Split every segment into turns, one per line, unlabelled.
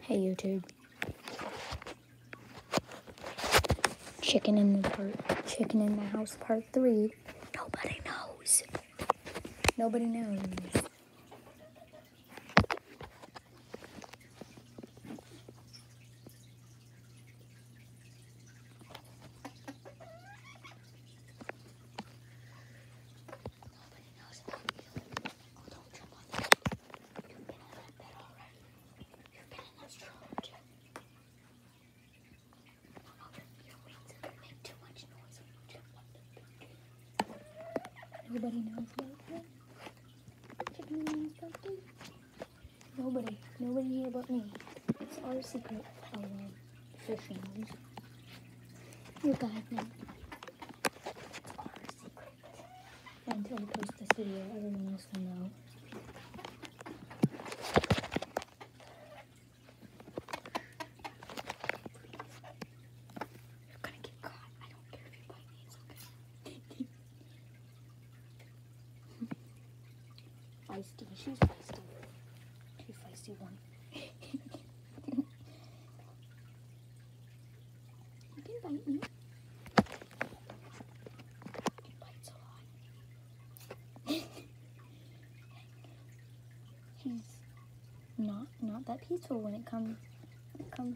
Hey YouTube. Chicken in the House Part 3. Nobody knows. Nobody knows. Nobody knows about that. Chicken in the House Part 3. Nobody here but me. It's our secret. Fish knows. You guys know. It's our secret. Until we post this video, everyone else will know. You're gonna get caught. I don't care if you bite me. It's okay. Feisty. She's feisty. She's feisty one. You can bite me. You bite so hard. He's not that peaceful when it comes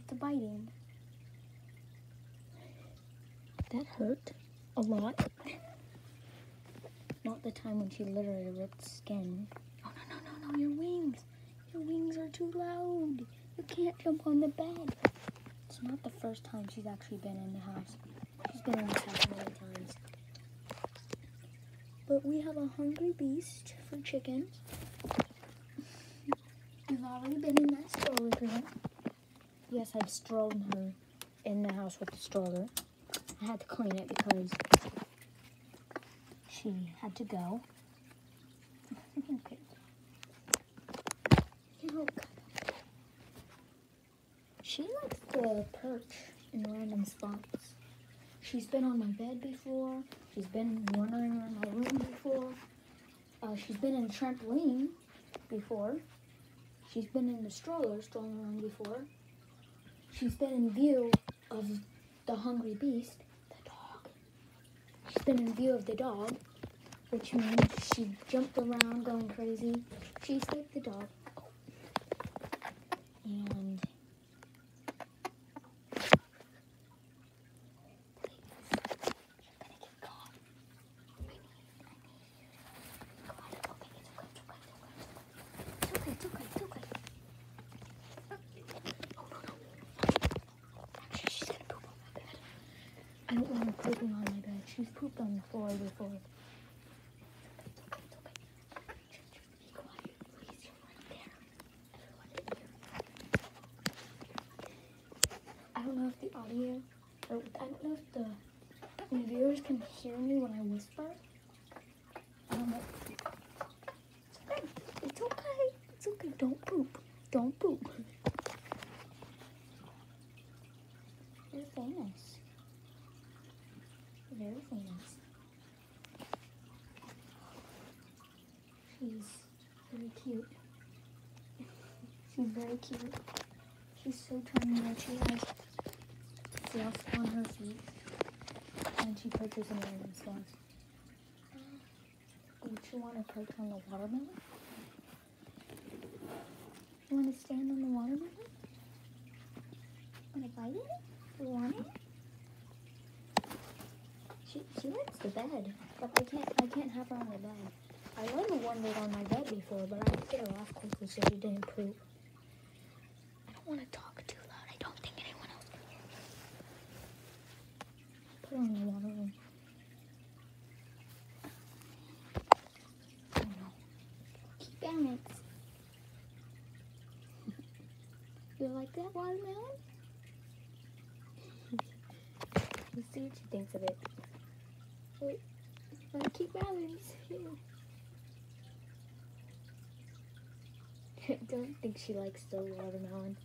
to biting. That hurt a lot. Not the time when she literally ripped skin. Oh no, your wings. Your wings are too loud. You can't jump on the bed. It's not the first time she's actually been in the house. She's been in the house many times. But we have a hungry beast for chickens. You've already been in that stroller, girl. Yes, I've strolled her in the house with the stroller. I had to clean it because she had to go. Okay. She likes to perch in random spots. She's been on my bed before. She's been wandering around my room before. She's been in the trampoline before. She's been in the stroller, strolling around before. She's been in view of the hungry beast, the dog. She's been in view of the dog, which means she jumped around going crazy. She escaped the dog. And it's okay. Actually, she's gonna poop on my bed. I don't want her pooping on my bed. She's pooped on the floor before. It's okay. Be quiet, please. You're right there. Everyone can hear. I don't know if the audio, or I don't know if the viewers can hear me when I whisper. I don't know. It's okay. It's okay. Don't poop. Don't poop. You're famous. You're very famous. She's very cute. She's very cute. She's so tiny that she has fluff on her feet. And she perches in random spots. Would you want to perch on the watermelon? You want to stand on the watermelon? Want to bite it? You want it? She likes the bed, but I can't have her on the bed. I let her wander on my bed before, but I had to get her off quickly so she didn't poop. I don't want to talk too loud. I don't think anyone else can hear me. Put her on the watermelon. Oh no. Keep balance. You like that watermelon? Let's see what she thinks of it. Wait, gotta keep balance. I don't think she likes the watermelon.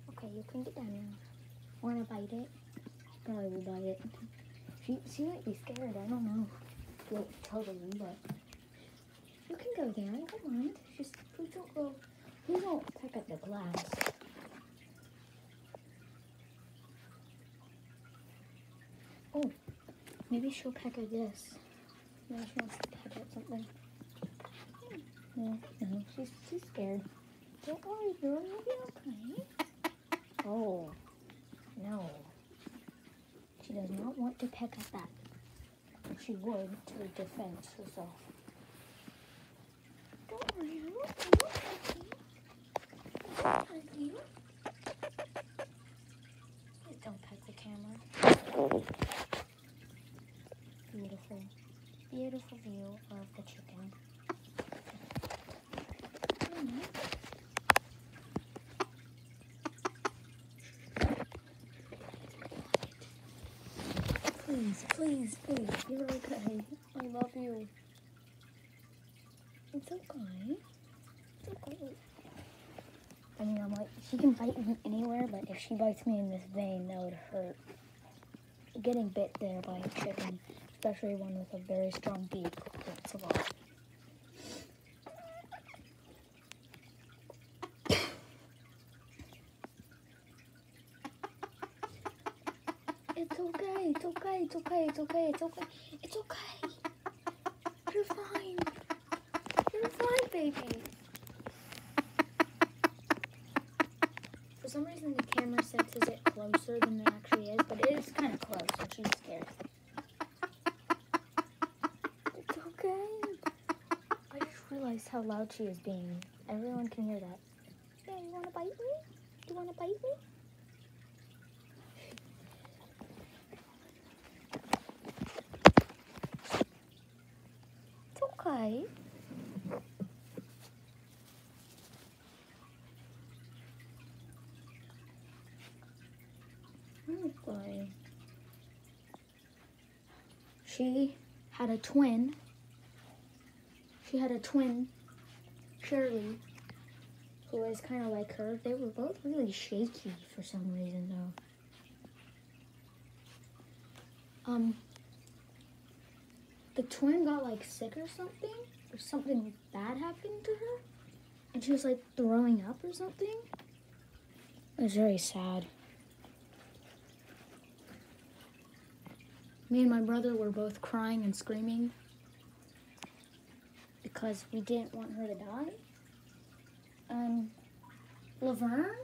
Okay, you can get down now. Wanna bite it? Probably will bite it. She might be scared, I don't know. Well, totally, but you can go there, I don't mind. Just please don't last. Oh, maybe she'll peck at this. Maybe she wants to peck at something. No, she's scared. Don't worry, girl, you'll be okay. Oh, no. She does not want to peck at that. She would to defend herself. Don't worry, I won't peck you. I won't peck you. Please don't peck the camera. Beautiful, beautiful view of the chicken. Please, please, please, you're okay. I love you. It's okay. It's okay. I mean, I'm like, she can bite me anywhere, but if she bites me in this vein, that would hurt. Getting bit there by a chicken, especially one with a very strong beak, hurts a lot. It's okay, it's okay, it's okay, it's okay, it's okay, it's okay. You're fine. You're fine, baby. For some reason, the camera senses it closer than it actually is, but it is kind of close, and she's scared. It's okay. I just realized how loud she is being. Everyone can hear that. Yeah, you want to bite me? You want to bite me? It's okay. Okay. She had a twin. She had a twin, Shirley, who was kind of like her. They were both really shaky for some reason, though. The twin got like sick or something bad happened to her, and she was like throwing up or something. It was very sad. Me and my brother were both crying and screaming because we didn't want her to die. Laverne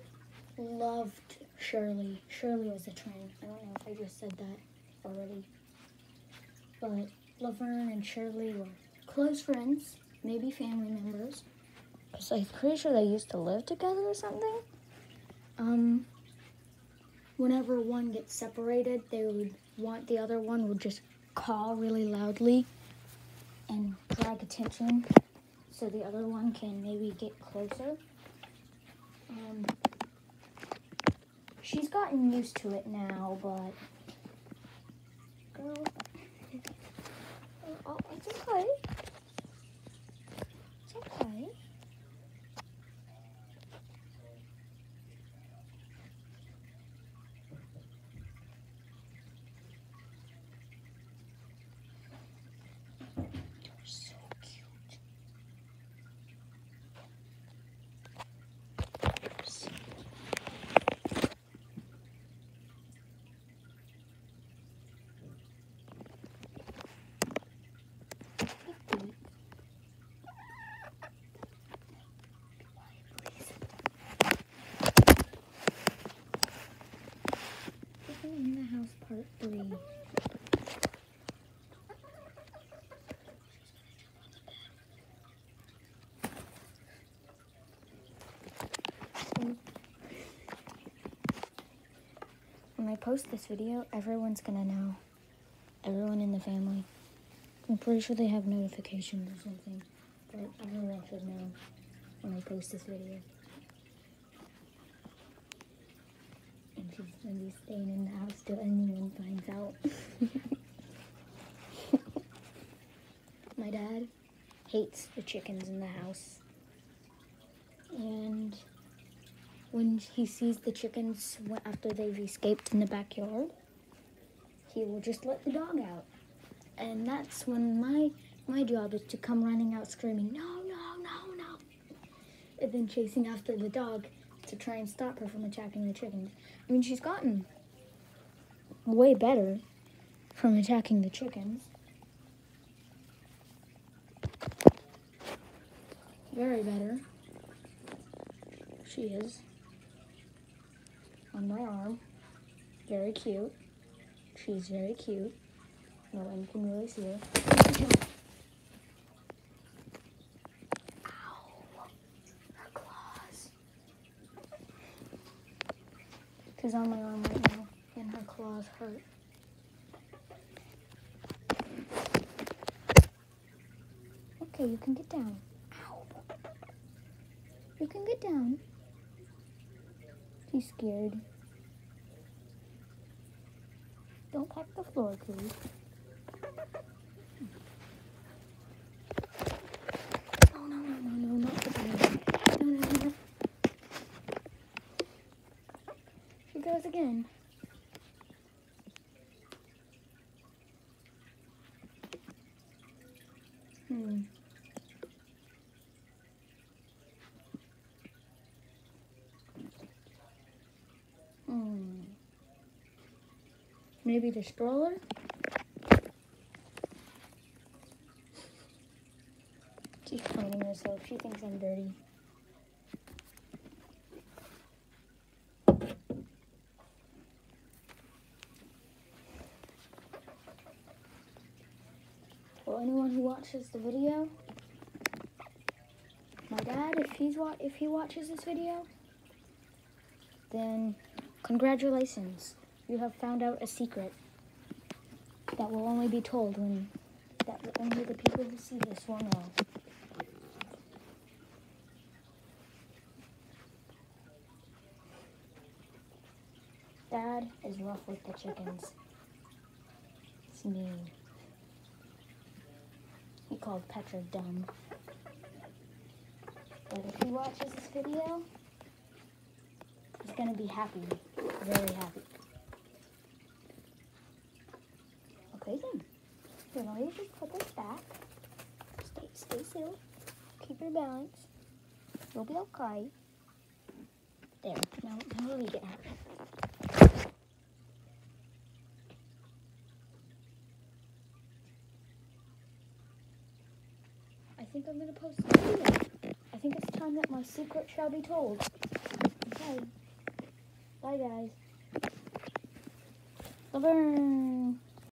loved Shirley. Shirley was a twin. I don't know if I just said that already. But Laverne and Shirley were close friends, maybe family members. Because I'm pretty sure they used to live together or something. Whenever one gets separated, the other one would just call really loudly and drag attention so the other one can maybe get closer. She's gotten used to it now, but girl, oh, it's okay. It's okay. In the House Part 3. When I post this video, everyone's gonna know. Everyone in the family. I'm pretty sure they have notifications or something, but everyone should know when I post this video. And she's gonna be staying in the house till anyone finds out. My dad hates the chickens in the house. And when he sees the chickens after they've escaped in the backyard, he will just let the dog out. And that's when my job is to come running out screaming, no, no, no, no. And then chasing after the dog to try and stop her from attacking the chickens. I mean, she's gotten way better from attacking the chickens. Very better. She is. On my arm. Very cute. She's very cute. No one can really see her. Ow. Her claws. She's on my arm right now, and her claws hurt. Okay, you can get down. Ow. You can get down. She's scared. Don't peck the floor, please. No, not the bed. No. She goes again. Maybe the stroller? She's cleaning herself. She thinks I'm dirty. Well, anyone who watches the video, my dad, if he watches this video, then congratulations. You have found out a secret that will only be told that only the people who see this will know. Dad is rough with the chickens. It's mean. He called Petra dumb. But if he watches this video, he's gonna be happy, very happy. Okay then. Here, now you just put this back. Stay still. Keep your balance. You'll be okay. There. Now let me get out. I think I'm gonna post this video. I think it's time that my secret shall be told. Okay. Bye guys. Bye-bye.